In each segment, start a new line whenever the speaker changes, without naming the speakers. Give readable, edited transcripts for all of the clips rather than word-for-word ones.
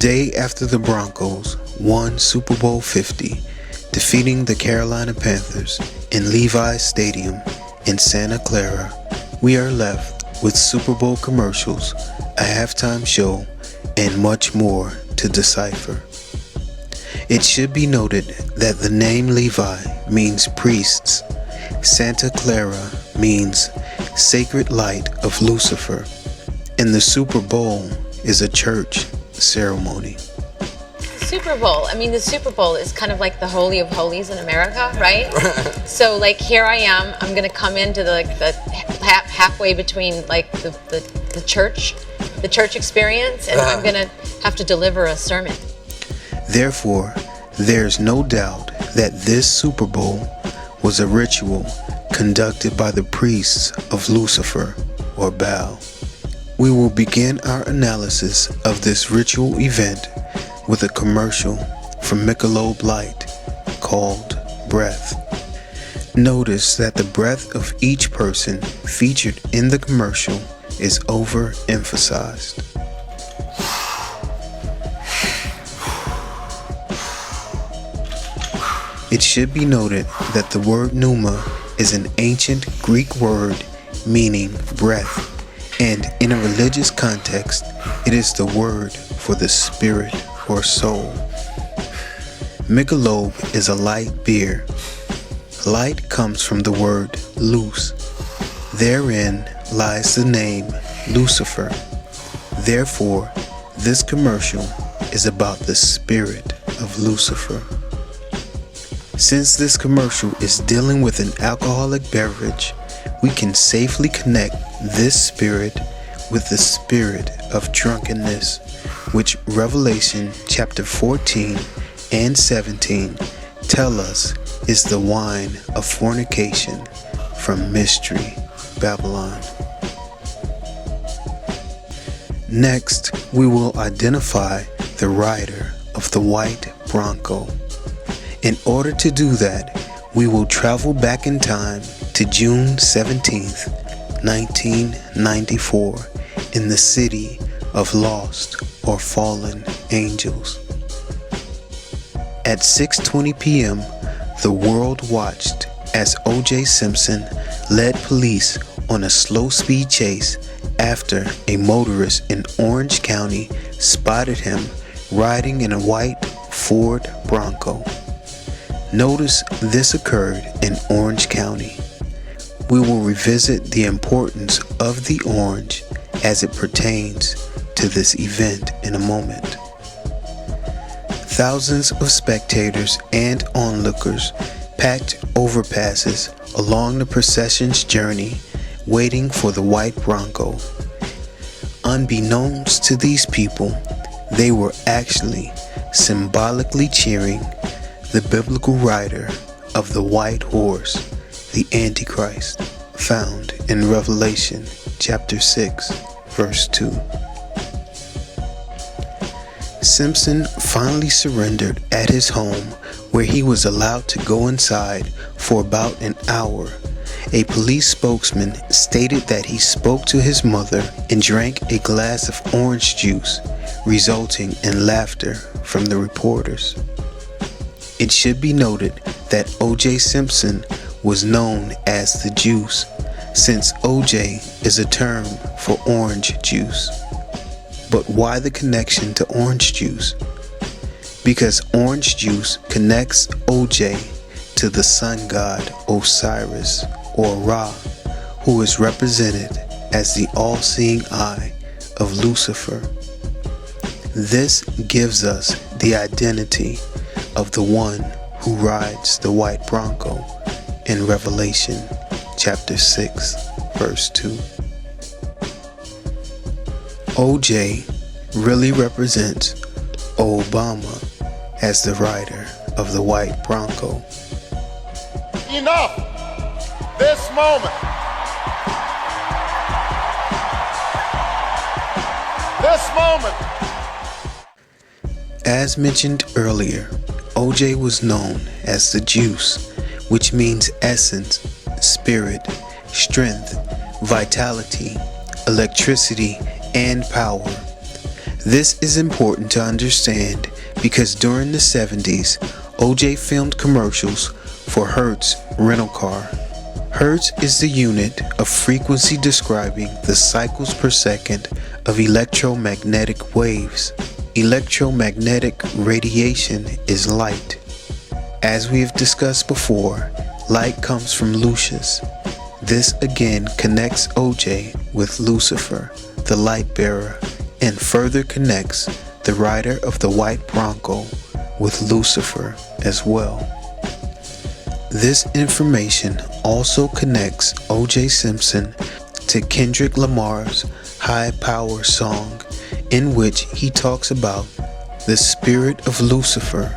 day after the Broncos won Super Bowl 50, defeating the Carolina Panthers in Levi's Stadium in Santa Clara, we are left with Super Bowl commercials, a halftime show, and much more to decipher. It should be noted that the name Levi means priests, Santa Clara means sacred light of Lucifer, and the Super Bowl is a church ceremony.
Super Bowl. I mean, the Super Bowl is kind of like the Holy of Holies in America, right? So, like, here I am. I'm going to come into the halfway between, like, the church experience, and I'm going to have to deliver a sermon.
Therefore, there's no doubt that this Super Bowl was a ritual conducted by the priests of Lucifer, or Baal. We will begin our analysis of this ritual event with a commercial from Michelob Light called Breath. Notice that the breath of each person featured in the commercial is overemphasized. It should be noted that the word pneuma is an ancient Greek word meaning breath, and in a religious context, it is the word for the spirit or soul. Michelob is a light beer. Light comes from the word loose. Therein lies the name Lucifer. Therefore, this commercial is about the spirit of Lucifer. Since this commercial is dealing with an alcoholic beverage, we can safely connect this spirit with the spirit of drunkenness, which Revelation chapter 14 and 17 tell us is the wine of fornication from Mystery Babylon. Next, we will identify the rider of the white Bronco. In order to do that, we will travel back in time to June 17th, 1994, in the city of lost or fallen angels. At 6:20 p.m., the world watched as O.J. Simpson led police on a slow-speed chase after a motorist in Orange County spotted him riding in a white Ford Bronco. Notice this occurred in Orange County. We will revisit the importance of the orange as it pertains to this event in a moment. Thousands of spectators and onlookers packed overpasses along the procession's journey, waiting for the white Bronco. Unbeknownst to these people, they were actually symbolically cheering the biblical rider of the white horse, the Antichrist, found in Revelation chapter 6, verse 2. Simpson finally surrendered at his home, where he was allowed to go inside for about an hour. A police spokesman stated that he spoke to his mother and drank a glass of orange juice, resulting in laughter from the reporters. It should be noted that O.J. Simpson was known as the Juice, since O.J. is a term for orange juice. But why the connection to orange juice? Because orange juice connects O.J. to the sun god Osiris, or Ra, who is represented as the all-seeing eye of Lucifer. This gives us the identity of the one who rides the white Bronco in Revelation chapter 6, verse 2. OJ really represents Obama as the rider of the white Bronco.
Enough! This moment! This moment!
As mentioned earlier, OJ was known as the Juice, which means essence, spirit, strength, vitality, electricity, and power. This is important to understand because during the 70s, OJ filmed commercials for Hertz rental car. Hertz is the unit of frequency describing the cycles per second of electromagnetic waves. Electromagnetic radiation is light. As we have discussed before, light comes from Lucius. This again connects OJ with Lucifer, the light bearer, and further connects the rider of the white Bronco with Lucifer as well. This information also connects O.J. Simpson to Kendrick Lamar's High Power song, in which he talks about the spirit of Lucifer,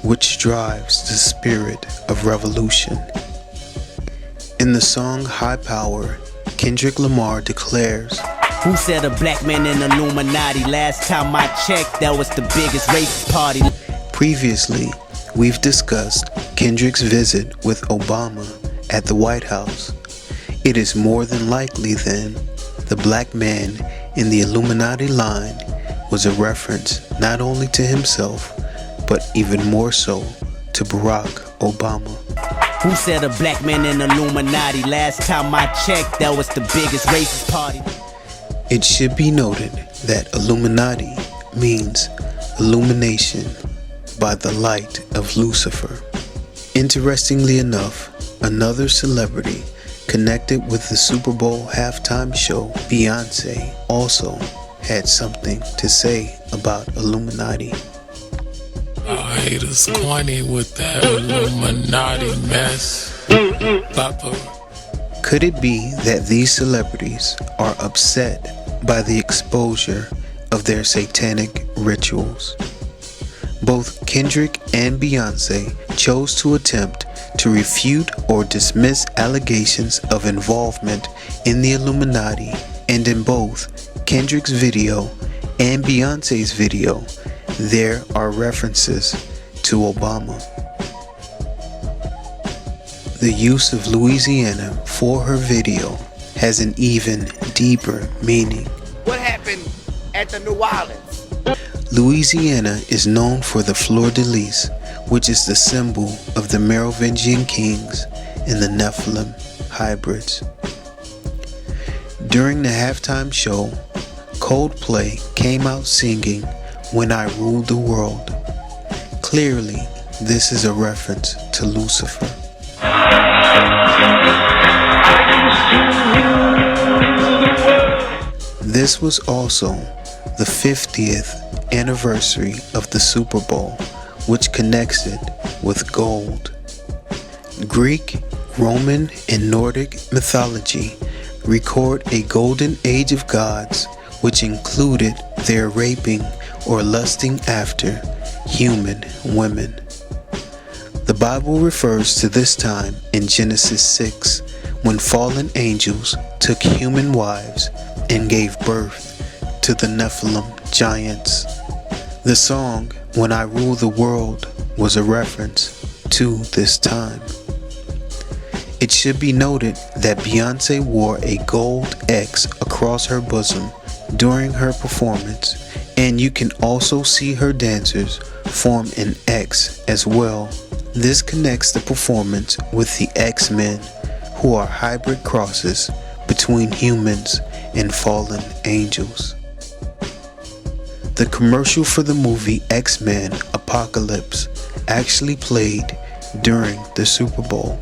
which drives the spirit of revolution. In the song High Power, Kendrick Lamar declares,
"Who said a black man in Illuminati? Last time I checked, that was the biggest racist party."
Previously, we've discussed Kendrick's visit with Obama at the White House. It is more than likely then the black man in the Illuminati line was a reference not only to himself, but even more so to Barack Obama.
"Who said a black man in Illuminati? Last time I checked, that was the biggest racist party."
It should be noted that Illuminati means illumination by the light of Lucifer. Interestingly enough, another celebrity connected with the Super Bowl halftime show, Beyonce, also had something to say about Illuminati.
I hate us corny with that Illuminati mess. Papa.
Could it be that these celebrities are upset by the exposure of their satanic rituals? Both Kendrick and Beyonce chose to attempt to refute or dismiss allegations of involvement in the Illuminati, and in both Kendrick's video and Beyonce's video, there are references to Obama. The use of Louisiana for her video has an even deeper meaning.
What happened at the New Orleans?
Louisiana is known for the fleur-de-lis, which is the symbol of the Merovingian kings and the Nephilim hybrids. During the halftime show, Coldplay came out singing "When I Ruled the World." Clearly, this is a reference to Lucifer. This was also the 50th anniversary of the Super Bowl, which connects it with gold. Greek, Roman, and Nordic mythology record a golden age of gods which included their raping or lusting after human women. The Bible refers to this time in Genesis 6 when fallen angels took human wives and gave birth to the Nephilim giants. The song "When I Rule the World" was a reference to this time. It should be noted that Beyonce wore a gold X across her bosom during her performance, and you can also see her dancers form an X as well. This connects the performance with the X-Men, who are hybrid crosses between humans and fallen angels. The commercial for the movie X-Men Apocalypse actually played during the Super Bowl.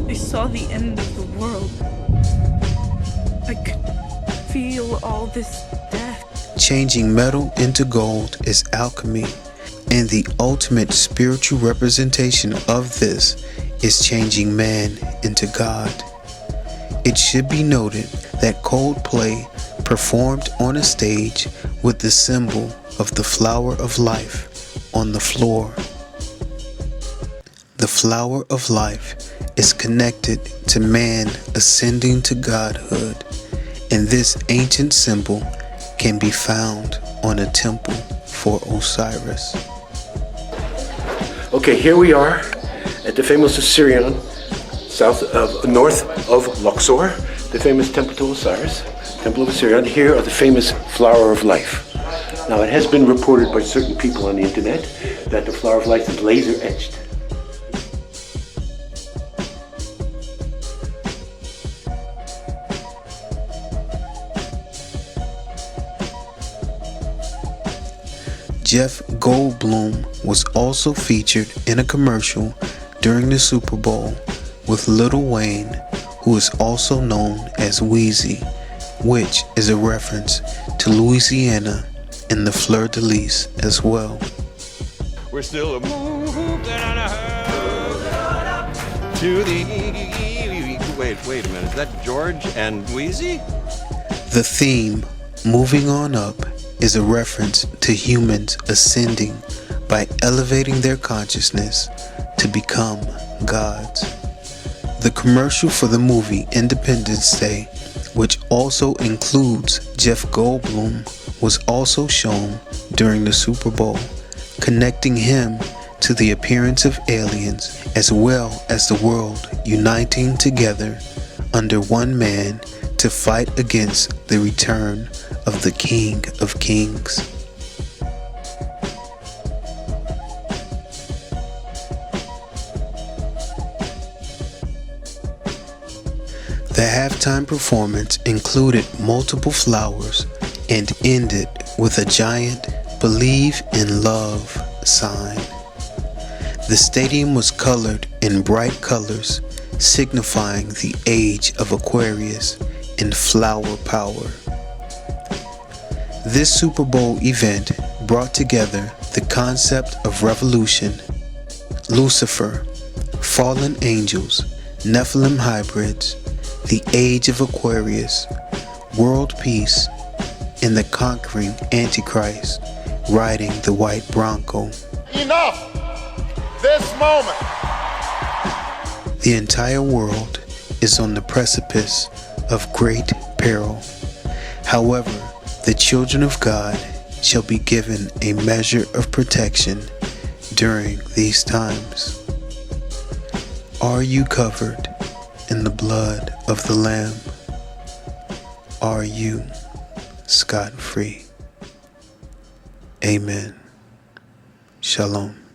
I saw the end of the world. I could feel all this death.
Changing metal into gold is alchemy, and the ultimate spiritual representation of this is changing man into God. It should be noted that Coldplay performed on a stage with the symbol of the flower of life on the floor. The flower of life is connected to man ascending to godhood, and this ancient symbol can be found on a temple for Osiris.
Okay, here we are at the famous Syrian, north of Luxor, the famous Temple to Osiris, Temple of Syrian. Here are the famous Flower of Life. Now, it has been reported by certain people on the internet that the Flower of Life is laser etched.
Jeff Goldblum was also featured in a commercial during the Super Bowl with Lil Wayne, who is also known as Wheezy, which is a reference to Louisiana and the Fleur de Lis as well.
We're still moving to the... Wait a minute, is that George and Wheezy?
The theme, Moving On Up, is a reference to humans ascending by elevating their consciousness to become gods. The commercial for the movie Independence Day, which also includes Jeff Goldblum, was also shown during the Super Bowl, connecting him to the appearance of aliens as well as the world uniting together under one man to fight against the return of the King of Kings. The halftime performance included multiple flowers and ended with a giant "Believe in Love" sign. The stadium was colored in bright colors, signifying the age of Aquarius and flower power. This Super Bowl event brought together the concept of revolution, Lucifer, fallen angels, Nephilim hybrids, the age of Aquarius, world peace, and the conquering Antichrist riding the white Bronco.
Enough! This moment!
The entire world is on the precipice of great peril. However, the children of God shall be given a measure of protection during these times. Are you covered in the blood of the Lamb? Are you scot-free? Amen. Shalom.